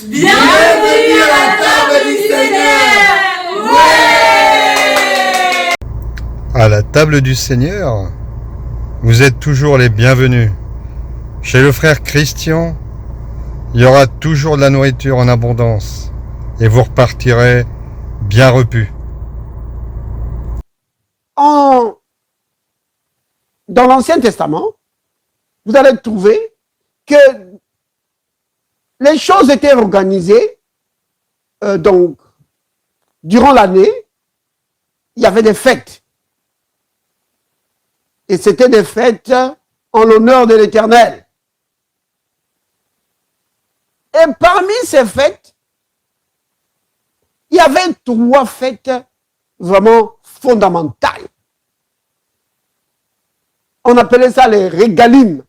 Bienvenue à la table du Seigneur. Ouais! À la table du Seigneur, vous êtes toujours les bienvenus. Chez le frère Christian, il y aura toujours de la nourriture en abondance et vous repartirez bien repus. Dans l'Ancien Testament, vous allez trouver que les choses étaient organisées. Donc, durant l'année, il y avait des fêtes. Et c'était des fêtes en l'honneur de l'Éternel. Et parmi ces fêtes, il y avait 3 fêtes vraiment fondamentales. On appelait ça les régalim.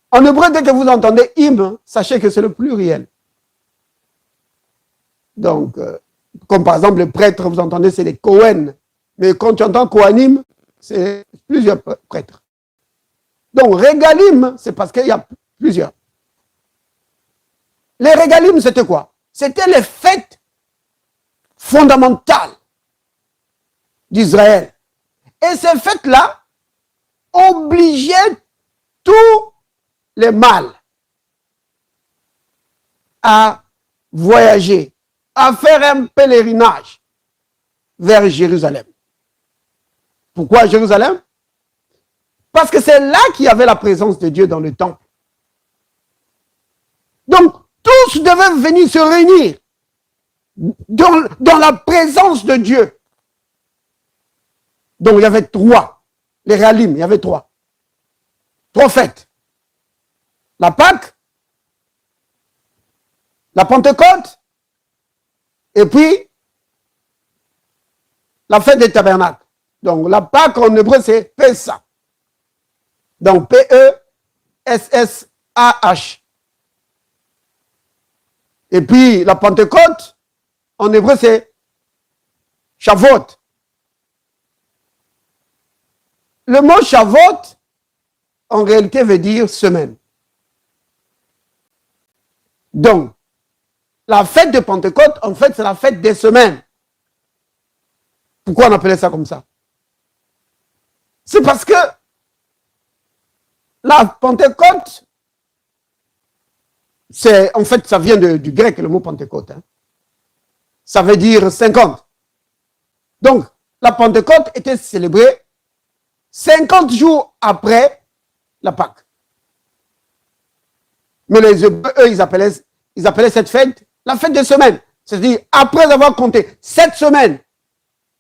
En hébreu, dès que vous entendez hymne, sachez que c'est le pluriel. Donc, comme par exemple les prêtres, vous entendez, c'est les Kohen. Mais quand tu entends Kohanim, c'est plusieurs prêtres. Donc, régalim, c'est parce qu'il y a plusieurs. Les régalim, c'était quoi? C'était les fêtes fondamentales d'Israël. Et ces fêtes-là obligeaient tous les mâles à voyager, à faire un pèlerinage vers Jérusalem. Pourquoi Jérusalem? Parce que c'est là qu'il y avait la présence de Dieu dans le temple. Donc, tous devaient venir se réunir dans la présence de Dieu. Donc, il y avait 3. Les Réalim, il y avait 3. 3 fêtes. La Pâque, la Pentecôte, et puis la fête des tabernacles. Donc, la Pâque en hébreu, c'est Pessa. Donc, P-E-S-S-A-H. Et puis, la Pentecôte, en hébreu, c'est Shavuot. Le mot Shavuot, en réalité, veut dire semaine. Donc, la fête de Pentecôte, en fait, c'est la fête des semaines. Pourquoi on appelait ça comme ça? C'est parce que la Pentecôte, en fait, ça vient du grec, le mot Pentecôte. Hein. Ça veut dire 50. Donc, la Pentecôte était célébrée 50 jours après la Pâque. Mais les Hébreux, eux, ils appelaient cette fête la fête des semaines. C'est-à-dire, après avoir compté 7 semaines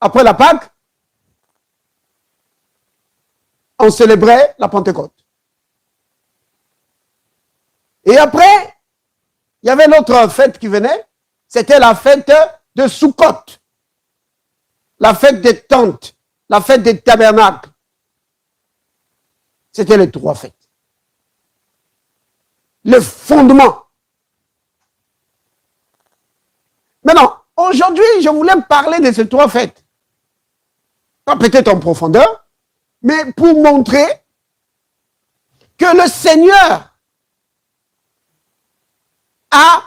après la Pâque, on célébrait la Pentecôte. Et après, il y avait l'autre fête qui venait, c'était la fête de Sukkot, la fête des tentes, la fête des tabernacles. C'était les 3 fêtes. Le fondement. Maintenant, aujourd'hui, je voulais parler de ces 3 fêtes. Pas peut-être en profondeur, mais pour montrer que le Seigneur a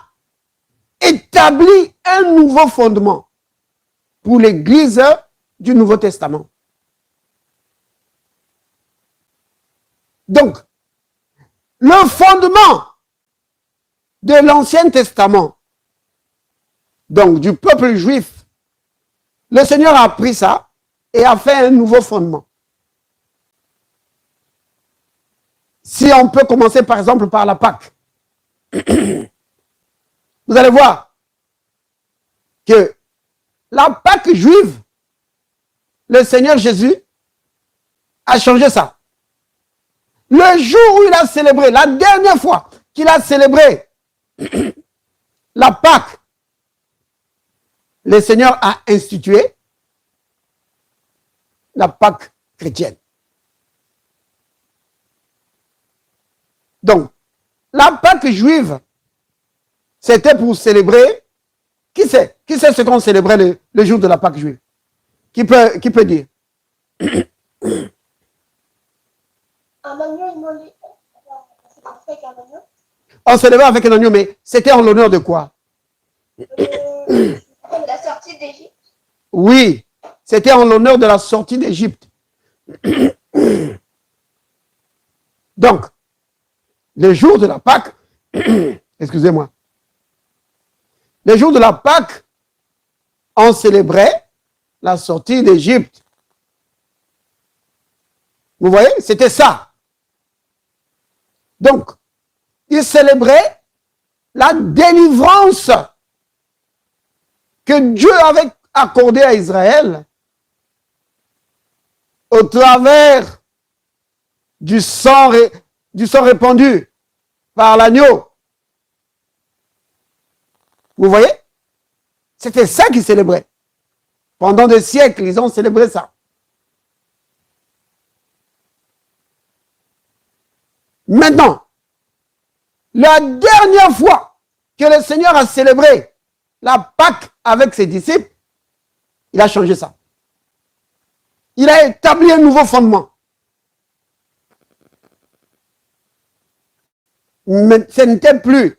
établi un nouveau fondement pour l'Église du Nouveau Testament. Donc, le fondement de l'Ancien Testament, donc du peuple juif, le Seigneur a pris ça et a fait un nouveau fondement. Si on peut commencer par exemple par la Pâque, vous allez voir que la Pâque juive, le Seigneur Jésus a changé ça. Le jour où il a célébré, la dernière fois qu'il a célébré la Pâque, le Seigneur a institué la Pâque chrétienne. Donc, la Pâque juive, c'était pour célébrer. Qui sait ce qu'on célébrait le jour de la Pâque juive? Qui peut dire? On célébrait avec un agneau, mais c'était en l'honneur de quoi? La sortie d'Égypte. Oui, c'était en l'honneur de la sortie d'Égypte. Donc, le jour de la Pâque, excusez-moi, le jour de la Pâque, on célébrait la sortie d'Égypte. Vous voyez, c'était ça. Donc, ils célébraient la délivrance que Dieu avait accordée à Israël au travers du sang répandu par l'agneau. Vous voyez? C'était ça qu'ils célébraient. Pendant des siècles, ils ont célébré ça. Maintenant, la dernière fois que le Seigneur a célébré la Pâque avec ses disciples, il a changé ça. Il a établi un nouveau fondement. Mais ce n'était plus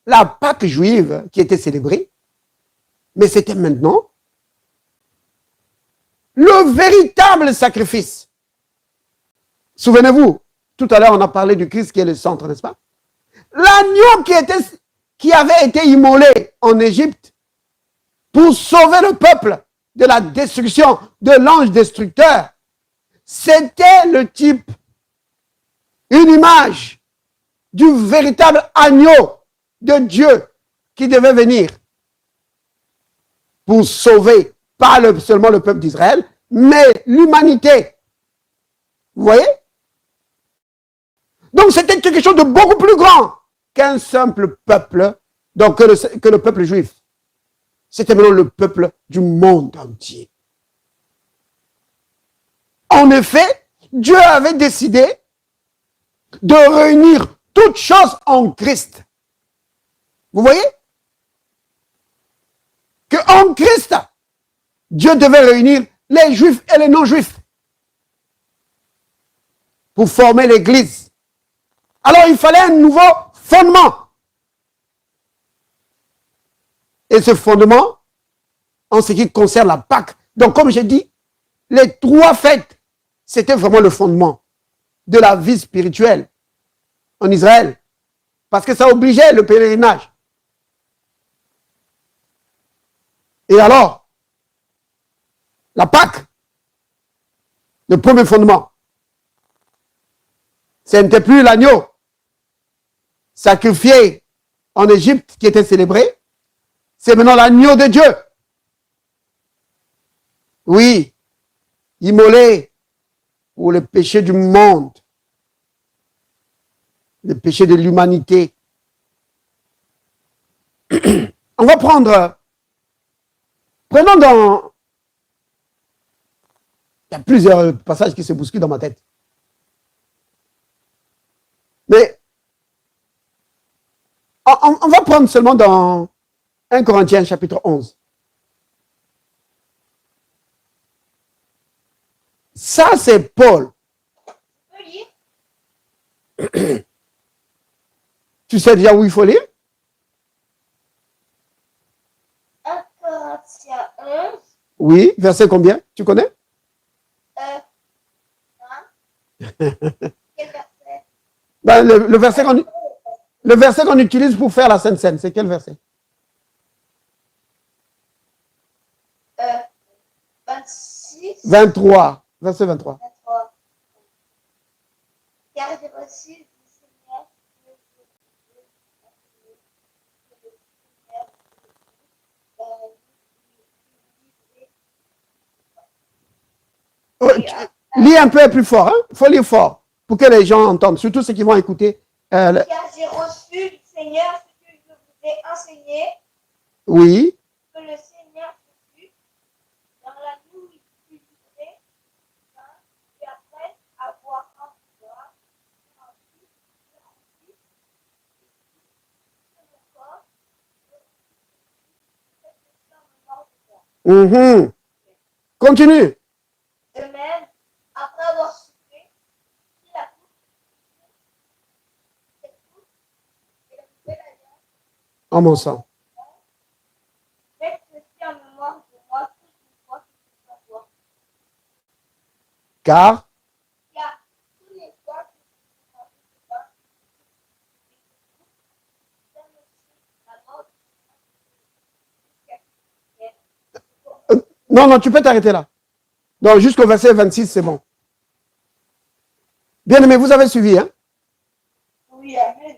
la Pâque juive qui était célébrée, mais c'était maintenant le véritable sacrifice. Souvenez-vous, tout à l'heure on a parlé du Christ qui est le centre, n'est-ce pas? L'agneau qui avait été immolé en Égypte pour sauver le peuple de la destruction de l'ange destructeur, c'était le type, une image du véritable agneau de Dieu qui devait venir pour sauver pas seulement le peuple d'Israël, mais l'humanité. Vous voyez? Donc c'était quelque chose de beaucoup plus grand qu'un simple peuple, donc que le peuple juif. C'était maintenant le peuple du monde entier. En effet, Dieu avait décidé de réunir toutes choses en Christ. Vous voyez? Qu'en Christ, Dieu devait réunir les juifs et les non-juifs pour former l'Église. Alors il fallait un nouveau fondement. Et ce fondement, en ce qui concerne la Pâque, donc comme j'ai dit, les trois fêtes, c'était vraiment le fondement de la vie spirituelle en Israël. Parce que ça obligeait le pèlerinage. Et alors, la Pâque, le premier fondement, ce n'était plus l'agneau sacrifié en Égypte qui était célébré, c'est maintenant l'agneau de Dieu. Oui, immolé pour le péché du monde, le péché de l'humanité. On va prenons dans... Il y a plusieurs passages qui se bousculent dans ma tête. Mais on va prendre seulement dans 1 Corinthiens chapitre 11. Ça, c'est Paul. Tu sais déjà où il faut lire? 1 Corinthiens 11. Oui, verset combien? Tu connais? Quel verset? Ben, le verset qu'on utilise pour faire la Sainte Seine, c'est quel verset? 26. 23, verset 23. 23. Car j'ai reçu du Seigneur que je Oh, lis un peu plus fort, hein? Il faut lire fort pour que les gens entendent, surtout ceux qui vont écouter. Car j'ai reçu du Seigneur ce que je vous ai enseigné, Oui, que le Seigneur Jésus, dans la nuit où il fut livré, et après avoir rendu gloire, ensuite, son corps, Continue. de même, après avoir soufflé, il a cette coupe, en mon sang. Faites ceci en mémoire de moi toutes les fois que je vous envoie. Car Car tous les fois que vous mangez ce pain, vous annoncez la mort du Seigneur. non, tu peux t'arrêter là. Donc, jusqu'au verset 26, c'est bon. Bien aimé, vous avez suivi, hein? Oui, amen.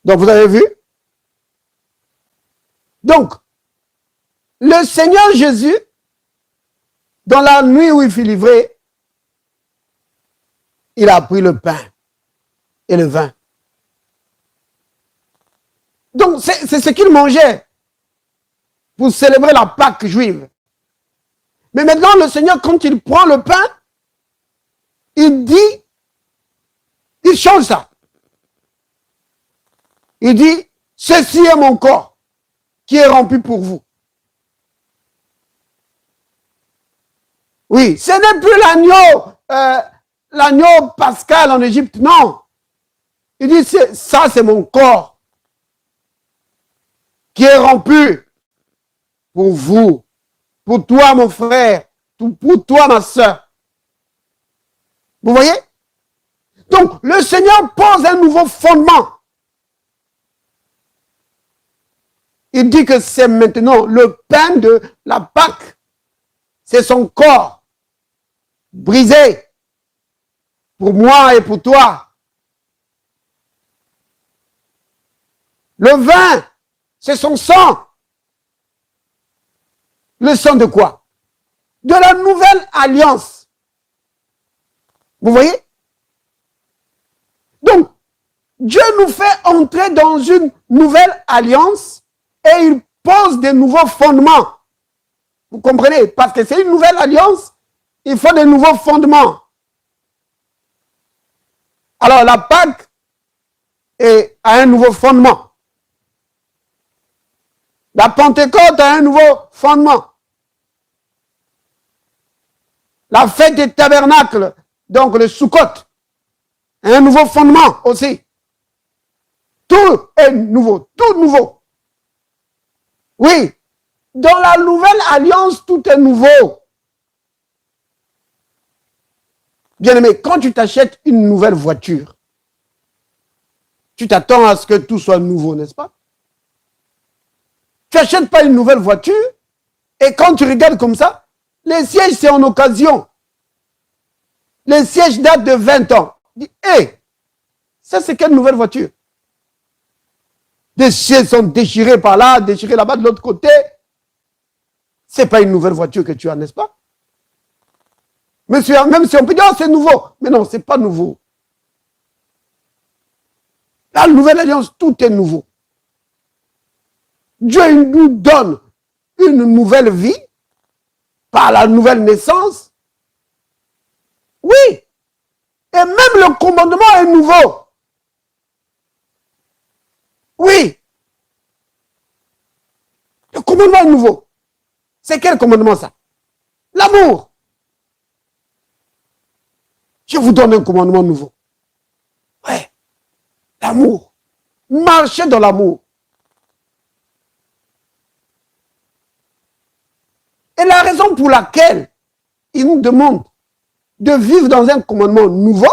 Donc, vous avez vu? Donc, le Seigneur Jésus, dans la nuit où il fut livré, il a pris le pain et le vin. Donc, c'est ce qu'il mangeait pour célébrer la Pâque juive. Mais maintenant, le Seigneur, quand il prend le pain, il dit, il change ça. Il dit, ceci est mon corps qui est rempli pour vous. Oui, ce n'est plus l'agneau pascal en Égypte, non. Il dit, ça c'est mon corps qui est rempli pour vous, pour toi mon frère, pour toi ma soeur. Vous voyez? Donc, le Seigneur pose un nouveau fondement. Il dit que c'est maintenant le pain de la Pâque. C'est son corps brisé pour moi et pour toi. Le vin, c'est son sang. Le sang de quoi? De la nouvelle alliance. Vous voyez? Donc, Dieu nous fait entrer dans une nouvelle alliance et il pose des nouveaux fondements. Vous comprenez? Parce que c'est une nouvelle alliance, il faut des nouveaux fondements. Alors, la Pâque a un nouveau fondement. La Pentecôte a un nouveau fondement. La fête des tabernacles, donc le Sukkot, a un nouveau fondement aussi. Tout est nouveau, tout nouveau. Oui, dans la nouvelle alliance, tout est nouveau. Bien-aimé, quand tu t'achètes une nouvelle voiture, tu t'attends à ce que tout soit nouveau, n'est-ce pas? Tu n'achètes pas une nouvelle voiture et quand tu regardes comme ça, les sièges, c'est en occasion. Les sièges datent de 20 ans. Dis, hé, ça c'est quelle nouvelle voiture? Des sièges sont déchirés par là, déchirés là-bas de l'autre côté. Ce n'est pas une nouvelle voiture que tu as, n'est-ce pas? Monsieur, même si on peut dire, oh, c'est nouveau. Mais non, ce n'est pas nouveau. La nouvelle alliance, tout est nouveau. Dieu nous donne une nouvelle vie par la nouvelle naissance. Oui. Et même le commandement est nouveau. Oui. Le commandement est nouveau. C'est quel commandement ça? L'amour. Je vous donne un commandement nouveau. Ouais. L'amour. Marchez dans l'amour. Et la raison pour laquelle il nous demande de vivre dans un commandement nouveau,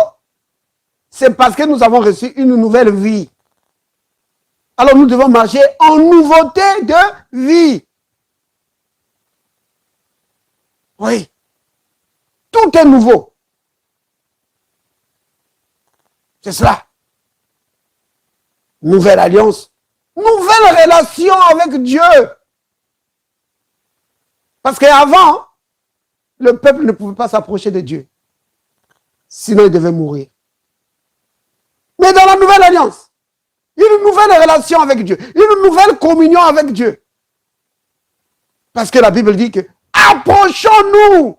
c'est parce que nous avons reçu une nouvelle vie. Alors nous devons marcher en nouveauté de vie. Oui. Tout est nouveau. C'est cela. Nouvelle alliance. Nouvelle relation avec Dieu. Parce qu'avant, le peuple ne pouvait pas s'approcher de Dieu. Sinon, il devait mourir. Mais dans la nouvelle alliance, une nouvelle relation avec Dieu, une nouvelle communion avec Dieu. Parce que la Bible dit que approchons-nous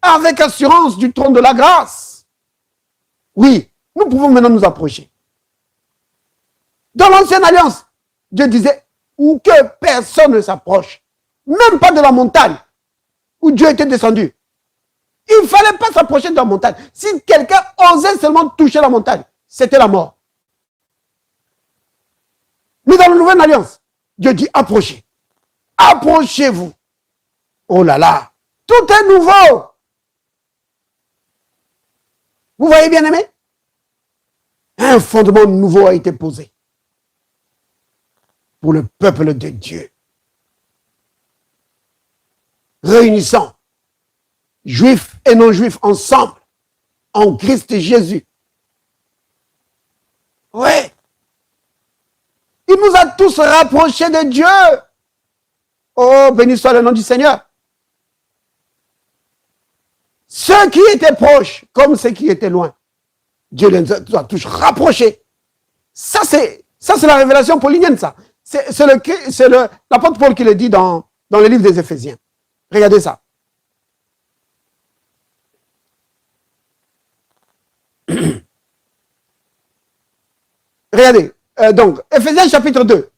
avec assurance du trône de la grâce. Oui, nous pouvons maintenant nous approcher. Dans l'ancienne alliance, Dieu disait que personne ne s'approche. Même pas de la montagne où Dieu était descendu. Il ne fallait pas s'approcher de la montagne. Si quelqu'un osait seulement toucher la montagne, c'était la mort. Mais dans dans la nouvelle alliance, Dieu dit approchez. Approchez-vous. Oh là là, tout est nouveau. Vous voyez, bien aimé? Un fondement nouveau a été posé pour le peuple de Dieu. Réunissant juifs et non-juifs ensemble en Christ Jésus. Oui. Il nous a tous rapprochés de Dieu. Oh, béni soit le nom du Seigneur. Ceux qui étaient proches, comme ceux qui étaient loin, Dieu les a tous rapprochés. Ça, c'est la révélation paulinienne, ça. C'est l'apôtre Paul qui le dit dans le livre des Éphésiens. Regardez ça. Regardez. Donc, Éphésiens chapitre 2,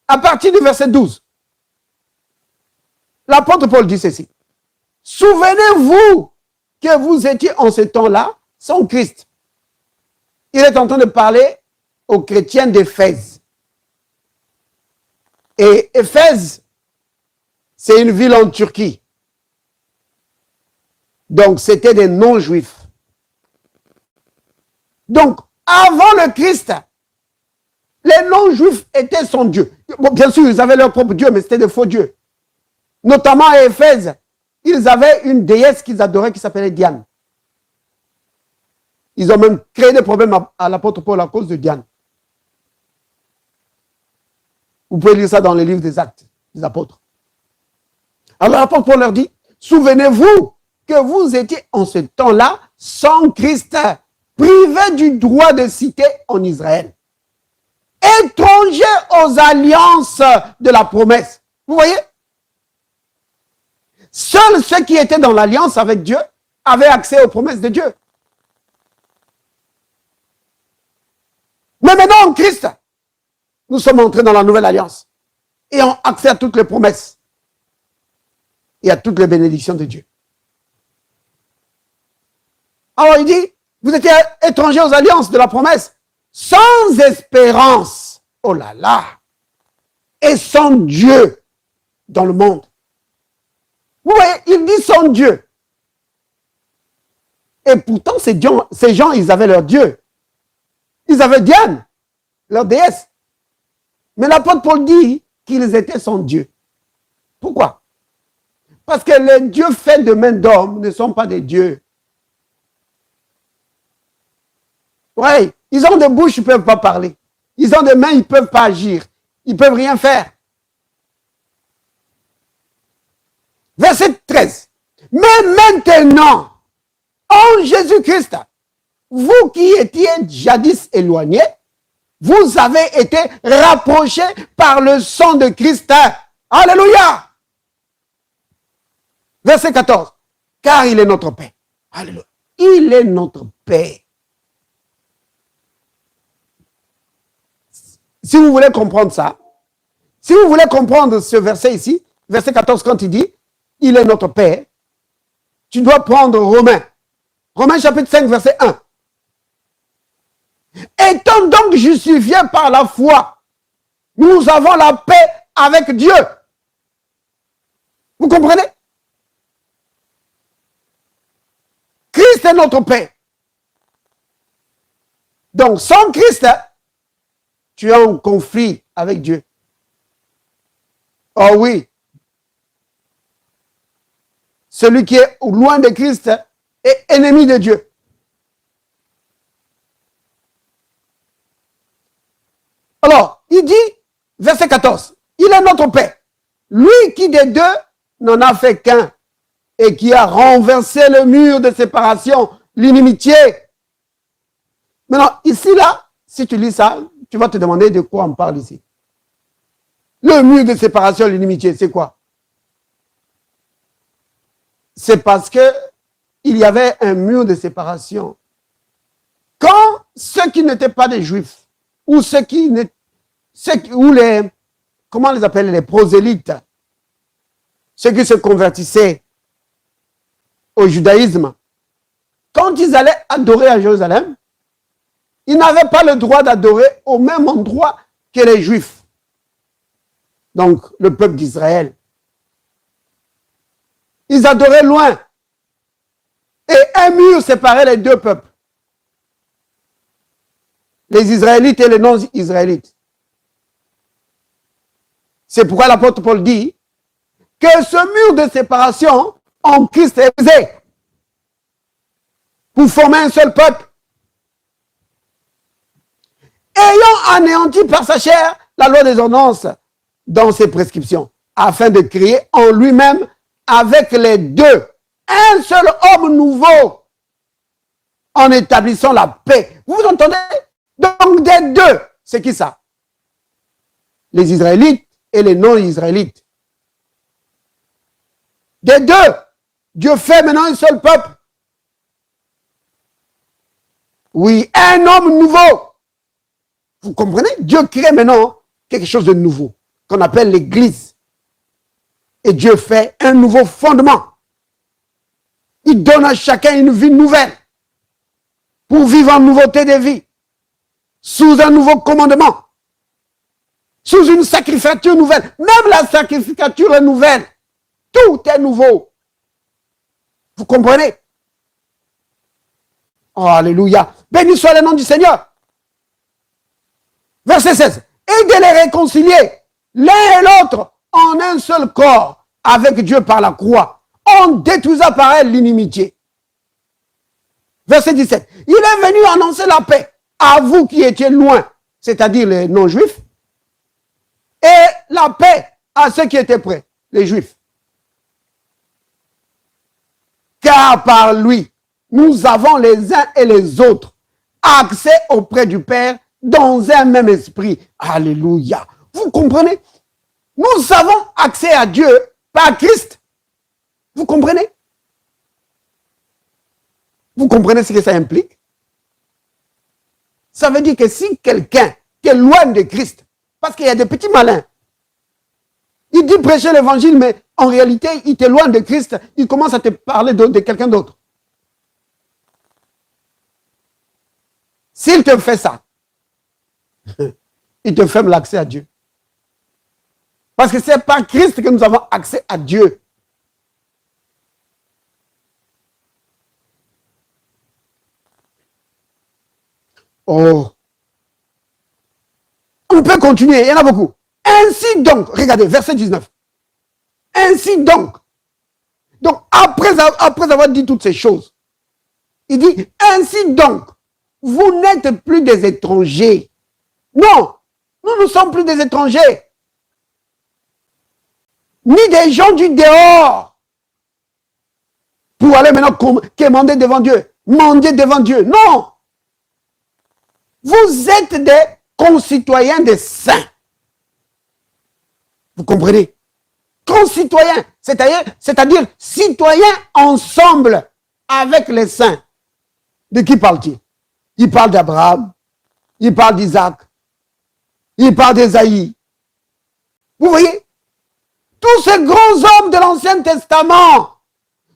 à partir du verset 12. L'apôtre Paul dit ceci. Souvenez-vous que vous étiez en ce temps-là sans Christ. Il est en train de parler aux chrétiens d'Éphèse. Et Éphèse, c'est une ville en Turquie. Donc, c'était des non-juifs. Donc, avant le Christ, les non-juifs étaient sans Dieu. Bon, bien sûr, ils avaient leur propre Dieu, mais c'était des faux dieux. Notamment à Éphèse, ils avaient une déesse qu'ils adoraient qui s'appelait Diane. Ils ont même créé des problèmes à l'apôtre Paul à cause de Diane. Vous pouvez lire ça dans les livres des Actes des apôtres. Alors l'apôtre Paul leur dit, souvenez-vous que vous étiez en ce temps-là sans Christ, privés du droit de cité en Israël, étrangers aux alliances de la promesse. Vous voyez? Seuls ceux qui étaient dans l'alliance avec Dieu avaient accès aux promesses de Dieu. Mais maintenant en Christ, nous sommes entrés dans la nouvelle alliance et ont accès à toutes les promesses et à toutes les bénédictions de Dieu. Alors il dit, vous étiez étrangers aux alliances de la promesse, sans espérance, oh là là, et sans Dieu dans le monde. Vous voyez, il dit sans Dieu. Et pourtant, ces gens, ils avaient leur Dieu. Ils avaient Diane, leur déesse. Mais l'apôtre Paul dit qu'ils étaient sans Dieu. Pourquoi? Parce que les dieux faits de main d'homme ne sont pas des dieux. Oui, ils ont des bouches, ils ne peuvent pas parler. Ils ont des mains, ils ne peuvent pas agir. Ils ne peuvent rien faire. Verset 13. Mais maintenant, en Jésus-Christ, vous qui étiez jadis éloignés, vous avez été rapprochés par le sang de Christ. Alléluia. Verset 14. Car il est notre paix. Alléluia. Il est notre paix. Si vous voulez comprendre ça, si vous voulez comprendre ce verset ici, verset 14, quand il dit, il est notre paix, tu dois prendre Romains. Romains chapitre 5, verset 1. Étant donc justifiés par la foi, nous avons la paix avec Dieu. Vous comprenez? Christ est notre paix. Donc, sans Christ, tu es en conflit avec Dieu. Oh oui. Celui qui est loin de Christ est ennemi de Dieu. Alors, il dit, verset 14, il est notre paix. Lui qui des deux n'en a fait qu'un et qui a renversé le mur de séparation, l'inimitié. Maintenant, ici, là, si tu lis ça, tu vas te demander de quoi on parle ici. Le mur de séparation, l'inimitié, c'est quoi? C'est parce que il y avait un mur de séparation. Quand ceux qui n'étaient pas des Juifs, ou comment on les appelle, les prosélytes, ceux qui se convertissaient au judaïsme, quand ils allaient adorer à Jérusalem, ils n'avaient pas le droit d'adorer au même endroit que les Juifs. donc le peuple d'Israël. Ils adoraient loin. Et un mur séparait les deux peuples. Les Israélites et les non-Israélites. C'est pourquoi l'apôtre Paul dit que ce mur de séparation en Christ est brisé pour former un seul peuple. Ayant anéanti par sa chair la loi des ordonnances dans ses prescriptions, afin de créer en lui-même avec les deux un seul homme nouveau en établissant la paix. Vous entendez? Donc des deux, c'est qui ça? Les Israélites et les non-Israélites. Des deux, Dieu fait maintenant un seul peuple. Oui, un homme nouveau. Vous comprenez? Dieu crée maintenant quelque chose de nouveau, qu'on appelle l'Église. Et Dieu fait un nouveau fondement. Il donne à chacun une vie nouvelle pour vivre en nouveauté de vie, sous un nouveau commandement, sous une sacrificature nouvelle. Même la sacrificature est nouvelle. Tout est nouveau. Vous comprenez? Oh, alléluia. Béni soit le nom du Seigneur. Verset 16. Et de les réconcilier, l'un et l'autre, en un seul corps, avec Dieu par la croix, en détruisant par elle l'inimitié. Verset 17. Il est venu annoncer la paix à vous qui étiez loin, c'est-à-dire les non-juifs, et la paix à ceux qui étaient près, les juifs. Car par lui, nous avons les uns et les autres accès auprès du Père dans un même esprit. Alléluia. Vous comprenez? Nous avons accès à Dieu par Christ. Vous comprenez? Vous comprenez ce que ça implique? Ça veut dire que si quelqu'un qui est loin de Christ, parce qu'il y a des petits malins, il dit prêcher l'évangile, mais en réalité, il est loin de Christ, il commence à te parler de quelqu'un d'autre. S'il te fait ça, il te ferme l'accès à Dieu. Parce que c'est par Christ que nous avons accès à Dieu. Oh. On peut continuer, il y en a beaucoup. Ainsi donc, regardez, verset 19. Ainsi donc. Donc, après avoir dit toutes ces choses, il dit, ainsi donc, vous n'êtes plus des étrangers. Non, nous ne sommes plus des étrangers. Ni des gens du dehors. Pour aller maintenant quémander devant Dieu, mendier devant Dieu. Non. Vous êtes des concitoyens des saints. Vous comprenez? Concitoyens, c'est-à-dire citoyens ensemble avec les saints. De qui parle-t-il? Il parle d'Abraham, il parle d'Isaac, il parle d'Ésaïe. Vous voyez? Tous ces grands hommes de l'Ancien Testament,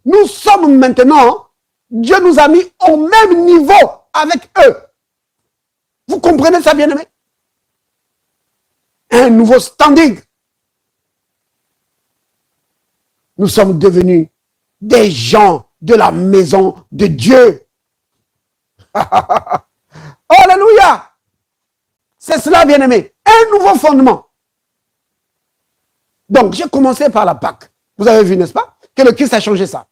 nous sommes maintenant, Dieu nous a mis au même niveau avec eux. Vous comprenez ça, bien-aimé? Un nouveau standing. Nous sommes devenus des gens de la maison de Dieu. Alléluia! C'est cela, bien-aimé. Un nouveau fondement. Donc, j'ai commencé par la Pâque. Vous avez vu, n'est-ce pas? Que le Christ a changé ça.